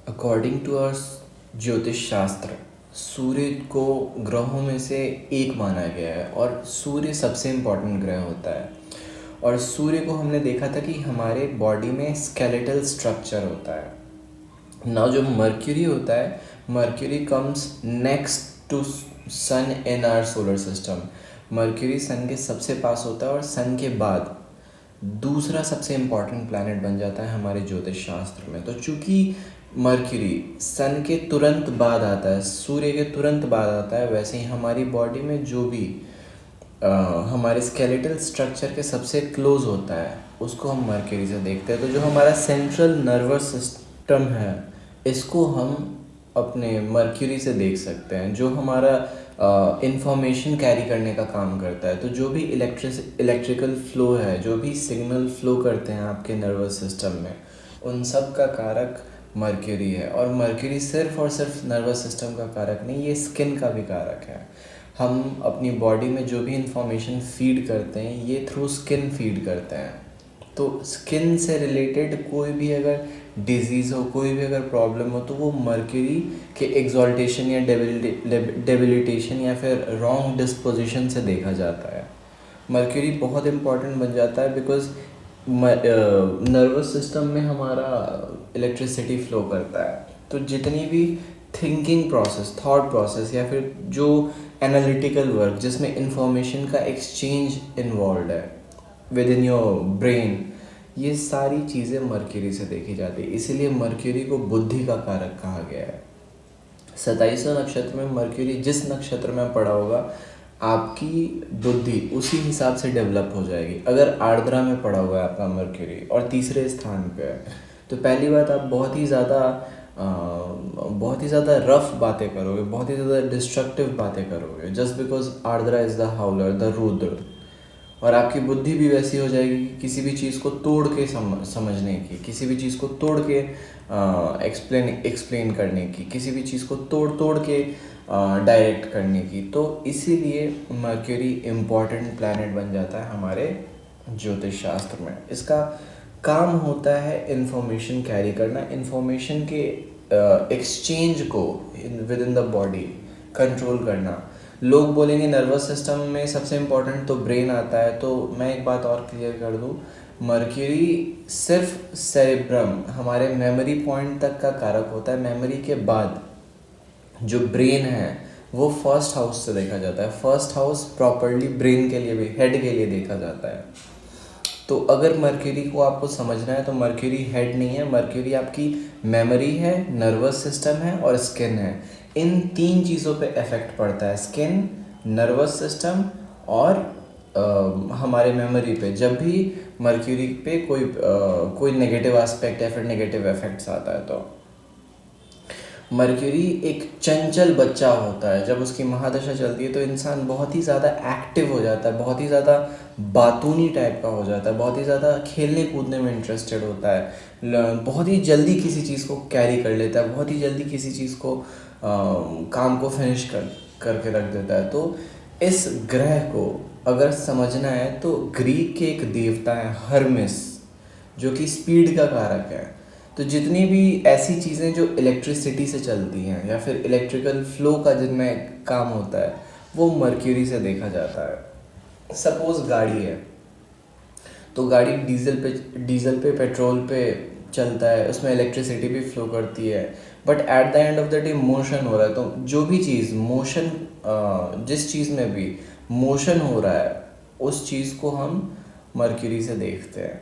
According to our ज्योतिष शास्त्र, सूर्य को ग्रहों में से एक माना गया है और सूर्य सबसे इम्पोर्टेंट ग्रह होता है। और सूर्य को हमने देखा था कि हमारे बॉडी में स्केलेटल स्ट्रक्चर होता है ना। जो मर्क्यूरी होता है, Mercury comes next to sun in our solar system. Mercury sun के सबसे पास होता है और सन के बाद दूसरा सबसे इम्पॉर्टेंट प्लैनेट बन जाता है हमारे ज्योतिष शास्त्र में। तो चूँकि मर्क्यूरी सन के तुरंत बाद आता है, सूर्य के तुरंत बाद आता है, वैसे ही हमारी बॉडी में जो भी हमारे स्केलेटल स्ट्रक्चर के सबसे क्लोज होता है उसको हम मर्क्यूरी से देखते हैं। तो जो हमारा सेंट्रल नर्वस सिस्टम है, इसको हम अपने मर्क्यूरी से देख सकते हैं, जो हमारा इंफॉर्मेशन कैरी करने का काम करता है। तो जो भी इलेक्ट्रिकल फ्लो है, जो भी सिग्नल फ्लो करते हैं आपके नर्वस सिस्टम में, उन सब का कारक मर्क्यूरी है। और मर्क्यूरी सिर्फ और सिर्फ नर्वस सिस्टम का कारक नहीं, ये स्किन का भी कारक है। हम अपनी बॉडी में जो भी इंफॉर्मेशन फीड करते हैं, ये थ्रू स्किन फीड करते हैं। तो स्किन से रिलेटेड कोई भी अगर डिजीज़ हो, कोई भी अगर प्रॉब्लम हो, तो वो मर्क्यूरी के एक्सॉल्टेशन या डेबिलिटेशन या फिर रॉन्ग डिस्पोजिशन से देखा जाता है। मर्क्यूरी बहुत इम्पॉर्टेंट बन जाता है बिकॉज नर्वस सिस्टम में हमारा इलेक्ट्रिसिटी फ्लो करता है। तो जितनी भी थिंकिंग प्रोसेस, थॉट प्रोसेस या फिर जो एनालिटिकल वर्क जिसमें इंफॉर्मेशन का एक्सचेंज इन्वॉल्व है विद इन योर ब्रेन, ये सारी चीज़ें मर्क्यूरी से देखी जाती है। इसीलिए मर्क्यूरी को बुद्धि का कारक कहा गया है। 27वें नक्षत्र में मर्क्यूरी जिस नक्षत्र में पड़ा होगा, आपकी बुद्धि उसी हिसाब से डेवलप हो जाएगी। अगर आर्द्रा में पड़ा हुआ है आपका मर्क्यूरी और तीसरे स्थान पे है, तो पहली बात आप बहुत ही ज़्यादा रफ बातें करोगे, बहुत ही ज़्यादा डिस्ट्रक्टिव बातें करोगे, just because Ardra is the howler, the Rudra. और आपकी बुद्धि भी वैसी हो जाएगी कि किसी भी चीज़ को तोड़ के समझने की, किसी भी चीज़ को तोड़ के एक्सप्लेन करने की, किसी भी चीज़ को तोड़ के डायरेक्ट करने की। तो इसीलिए मर्क्यूरी इम्पॉर्टेंट प्लैनेट बन जाता है हमारे ज्योतिष शास्त्र में। इसका काम होता है इंफॉर्मेशन कैरी करना, इंफॉर्मेशन के एक्सचेंज को with in the body control करना। लोग बोलेंगे नर्वस सिस्टम में सबसे इम्पोर्टेंट तो ब्रेन आता है, तो मैं एक बात और क्लियर कर दूँ, मर्क्यूरी सिर्फ सेरेब्रम, हमारे मेमोरी पॉइंट तक का कारक होता है। मेमोरी के बाद जो ब्रेन है वो फर्स्ट हाउस से देखा जाता है। फर्स्ट हाउस प्रॉपरली ब्रेन के लिए भी, हेड के लिए देखा जाता है। तो अगर मर्क्यूरी को आपको समझना है तो मर्क्यूरी हेड नहीं है, मर्क्यूरी आपकी मेमोरी है, नर्वस सिस्टम है और स्किन है। इन तीन चीज़ों पे इफेक्ट पड़ता है, स्किन, नर्वस सिस्टम और हमारे मेमोरी पे। जब भी मर्क्यूरी पे कोई नेगेटिव एस्पेक्ट या फिर नेगेटिव इफेक्ट्स आता है, तो मर्क्यूरी एक चंचल बच्चा होता है। जब उसकी महादशा चलती है तो इंसान बहुत ही ज़्यादा एक्टिव हो जाता है, बहुत ही ज़्यादा बातूनी टाइप का हो जाता है, बहुत ही ज़्यादा खेलने कूदने में इंटरेस्टेड होता है, बहुत ही जल्दी किसी चीज़ को कैरी कर लेता है, बहुत ही जल्दी किसी चीज़ को काम को फिनिश करके रख देता है। तो इस ग्रह को अगर समझना है तो ग्रीक के एक देवता है हर्मेस, जो कि स्पीड का कारक है। तो जितनी भी ऐसी चीज़ें जो इलेक्ट्रिसिटी से चलती हैं या फिर इलेक्ट्रिकल फ्लो का जिनमें काम होता है, वो मर्क्यूरी से देखा जाता है। सपोज गाड़ी है, तो गाड़ी डीजल पे पेट्रोल पे चलता है, उसमें इलेक्ट्रिसिटी भी फ्लो करती है, but at the end of the day motion हो रहा है। तो जो भी चीज़ मोशन, जिस चीज़ में भी मोशन हो रहा है, उस चीज़ को हम मर्क्यूरी से देखते हैं।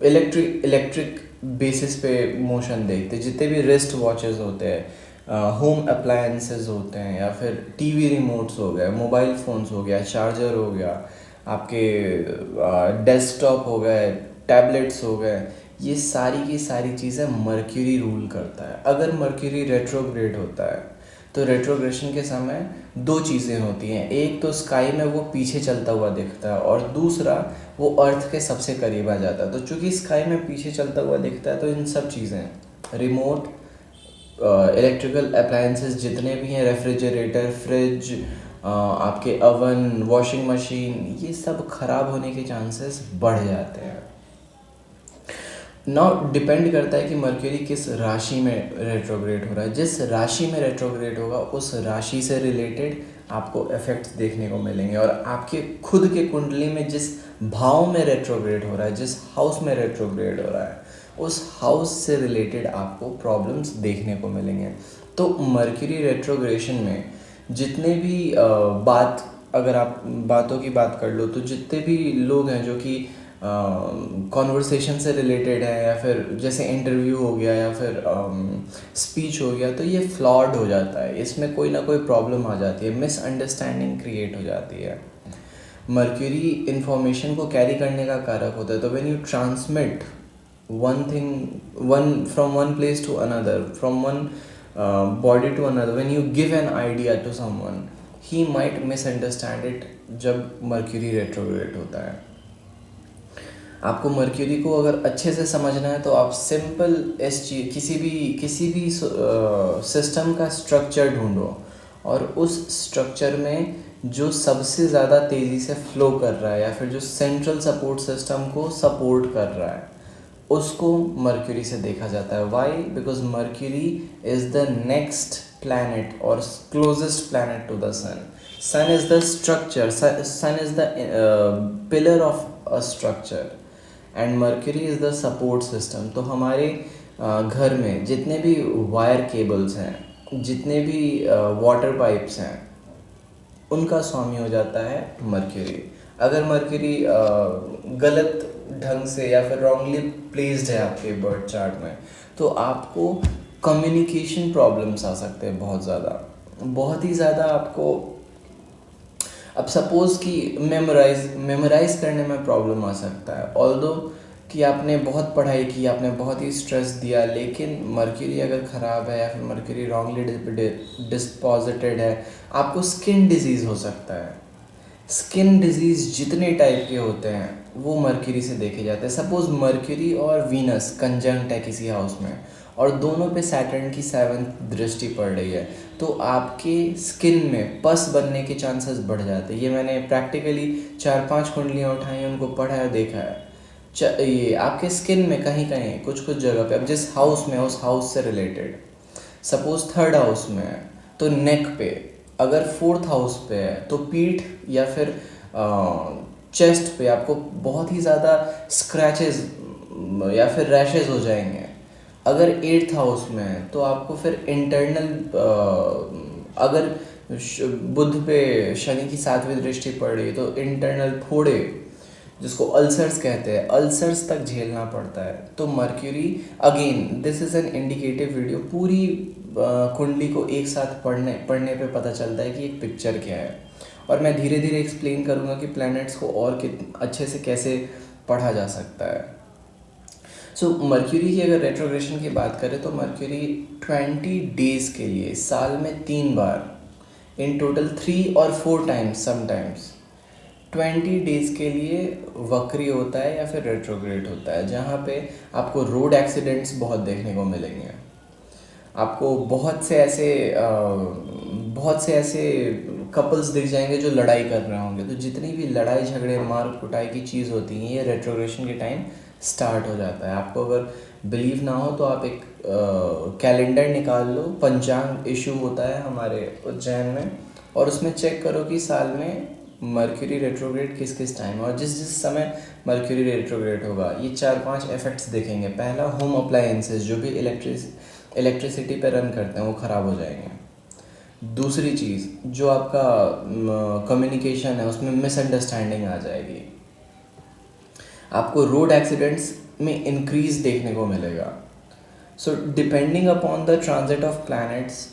इलेक्ट्रिक बेसिस पे मोशन देखते हैं। जितने भी रिस्ट वॉचेस होते हैं, होम अप्लायंसेस होते हैं, या फिर टीवी रिमोट्स हो गए, मोबाइल फ़ोन्स हो गया, चार्जर हो गया, आपके डेस्कटॉप हो गए, टैबलेट्स हो गए, ये सारी की सारी चीज़ें मर्क्यूरी रूल करता है। अगर मर्क्यूरी रेट्रोग्रेड होता है तो रेट्रोग्रेशन के समय दो चीज़ें होती हैं, एक तो स्काई में वो पीछे चलता हुआ दिखता है और दूसरा वो अर्थ के सबसे करीब आ जाता है। तो चूँकि स्काई में पीछे चलता हुआ दिखता है, तो इन सब चीज़ें, रिमोट, इलेक्ट्रिकल अप्लायंसेस जितने भी हैं, रेफ्रिजरेटर, फ्रिज, आपके अवन, वॉशिंग मशीन, ये सब ख़राब होने के चांसेस बढ़ जाते हैं। नाउ डिपेंड करता है कि मर्क्यूरी किस राशि में रेट्रोग्रेड हो रहा है। जिस राशि में रेट्रोग्रेड होगा उस राशि से रिलेटेड आपको इफेक्ट्स देखने को मिलेंगे, और आपके खुद के कुंडली में जिस भाव में रेट्रोग्रेड हो रहा है, जिस हाउस में रेट्रोग्रेड हो रहा है, उस हाउस से रिलेटेड आपको प्रॉब्लम्स देखने को मिलेंगे। तो मर्क्यूरी रेट्रोग्रेशन में जितने भी अगर आप बातों की बात कर लो, तो जितने भी लोग हैं जो कि कॉन्वर्सेशन से रिलेटेड है, या फिर जैसे इंटरव्यू हो गया या फिर स्पीच हो गया, तो ये फ्लॉड हो जाता है, इसमें कोई ना कोई प्रॉब्लम आ जाती है, मिसअंडरस्टैंडिंग क्रिएट हो जाती है। मर्क्यूरी इंफॉर्मेशन को कैरी करने का कारक होता है, तो when you transmit one from one place to another, from one body to another, when you give an idea to someone, he might misunderstand it जब मर्क्यूरी रेट्रोग्रेड होता है। आपको मर्क्यूरी को अगर अच्छे से समझना है, तो आप सिंपल किसी भी सिस्टम का स्ट्रक्चर ढूंढो, और उस स्ट्रक्चर में जो सबसे ज़्यादा तेज़ी से फ्लो कर रहा है, या फिर जो सेंट्रल सपोर्ट सिस्टम को सपोर्ट कर रहा है, उसको मर्क्यूरी से देखा जाता है। Why? Because Mercury is the next planet or closest planet to the sun. Sun is the structure, sun is the pillar of a structure, and Mercury is the support system. तो हमारे घर में जितने भी वायर केबल्स हैं, जितने भी water pipes हैं, उनका स्वामी हो जाता है मर्क्यूरी। अगर मर्क्यूरी गलत ढंग से या फिर रॉन्गली प्लेस्ड है आपके बर्थ चार्ट में, तो आपको कम्युनिकेशन प्रॉब्लम्स आ सकते हैं बहुत ही ज़्यादा आपको। अब सपोज़ कि मेमोराइज करने में प्रॉब्लम आ सकता है, ऑल्दो कि आपने बहुत पढ़ाई की, आपने बहुत ही स्ट्रेस दिया, लेकिन मर्क्यूरी अगर ख़राब है या फिर मर्क्यूरी रॉन्गली डिस्पोजिटेड है, आपको स्किन डिजीज़ हो सकता है। स्किन डिजीज़ जितने टाइप के होते हैं वो मर्क्यूरी से देखे जाते हैं। सपोज़ मर्क्यूरी और वीनस कंजंक्ट है किसी हाउस में, और दोनों पे सैटर्न की 7th दृष्टि पड़ रही है, तो आपके स्किन में पस बनने के चांसेस बढ़ जाते हैं। ये मैंने प्रैक्टिकली 4-5 कुंडलियाँ उठाई, उनको पढ़ा है, देखा है। ये आपके स्किन में कहीं कहीं कुछ जगह पे, अब जिस हाउस में, उस हाउस से रिलेटेड, सपोज 3rd हाउस में है तो नेक पे, अगर 4th हाउस पे है तो पीठ या फिर चेस्ट पे आपको बहुत ही ज़्यादा स्क्रैचेस या फिर रैशेज हो जाएंगे। अगर 8th हाउस में है तो आपको फिर इंटरनल, अगर बुध पे शनि की 7वीं दृष्टि पड़ रही है तो इंटरनल फोड़े, जिसको अल्सर्स कहते हैं, अल्सर्स तक झेलना पड़ता है। तो mercury, again this is an indicative video, पूरी कुंडली को एक साथ पढ़ने पे पता चलता है कि एक पिक्चर क्या है, और मैं धीरे धीरे एक्सप्लेन करूँगा कि प्लैनेट्स को और अच्छे से कैसे पढ़ा जा सकता है। सो मर्क्यूरी की अगर रेट्रोग्रेशन की बात करें, तो मर्क्यूरी 20 डेज़ के लिए साल में 3 बार, इन टोटल 3 और 4 टाइम्स समटाइम्स 20 डेज़ के लिए वक्री होता है या फिर रेट्रोग्रेड होता है, जहाँ पे आपको रोड एक्सीडेंट्स बहुत देखने को मिलेंगे। आपको बहुत से ऐसे कपल्स दिख जाएंगे जो लड़ाई कर रहे होंगे। तो जितनी भी लड़ाई झगड़े मार कुटाई की चीज़ होती हैं, ये रेट्रोग्रेशन के टाइम स्टार्ट हो जाता है। आपको अगर बिलीव ना हो तो आप एक कैलेंडर निकाल लो, पंचांग इशू होता है हमारे उज्जैन में, और उसमें चेक करो कि साल में मर्क्यूरी रेट्रोग्रेड किस किस टाइम है, और जिस जिस समय मर्क्यूरी रेट्रोग्रेड होगा ये 4-5 इफेक्ट्स दिखेंगे। पहला, होम अप्लायंसेस जो भी इलेक्ट्रिसिटी पे रन करते हैं वो ख़राब हो जाएंगे। दूसरी चीज़, जो आपका कम्युनिकेशन है उसमें मिसअंडरस्टैंडिंग आ जाएगी। आपको रोड एक्सीडेंट्स में इंक्रीज देखने को मिलेगा। So depending upon the transit of planets,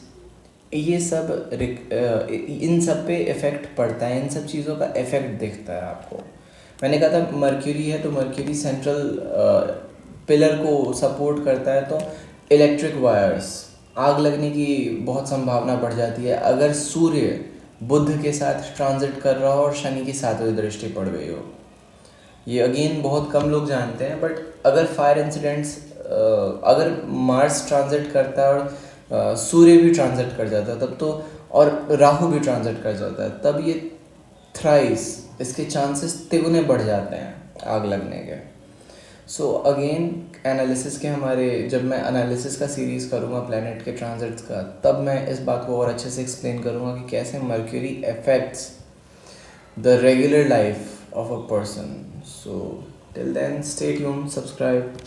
ये सब इन सब पे इफ़ेक्ट पड़ता है, इन सब चीज़ों का इफ़ेक्ट दिखता है आपको। मैंने कहा था मर्क्यूरी है तो मर्क्यूरी सेंट्रल पिलर को सपोर्ट करता है, तो इलेक्ट्रिक वायर्स, आग लगने की बहुत संभावना बढ़ जाती है अगर सूर्य बुध के साथ ट्रांजिट कर रहा हो और शनि की 7वीं दृष्टि पड़ गई हो। ये अगेन बहुत कम लोग जानते हैं, बट अगर फायर इंसिडेंट्स, अगर मार्स ट्रांजिट करता है और सूर्य भी ट्रांजिट कर जाता है तब तो, और राहु भी ट्रांजिट कर जाता है, तब ये थ्राइस इसके चांसेस तिगुने बढ़ जाते हैं आग लगने के। सो अगेन एनालिसिस के हमारे जब मैं एनालिसिस का सीरीज़ करूँगा प्लैनेट के ट्रांजिट्स का, तब मैं इस बात को और अच्छे से एक्सप्लेन करूँगा कि कैसे Mercury affects the regular life of a person. So till then, stay tuned, subscribe.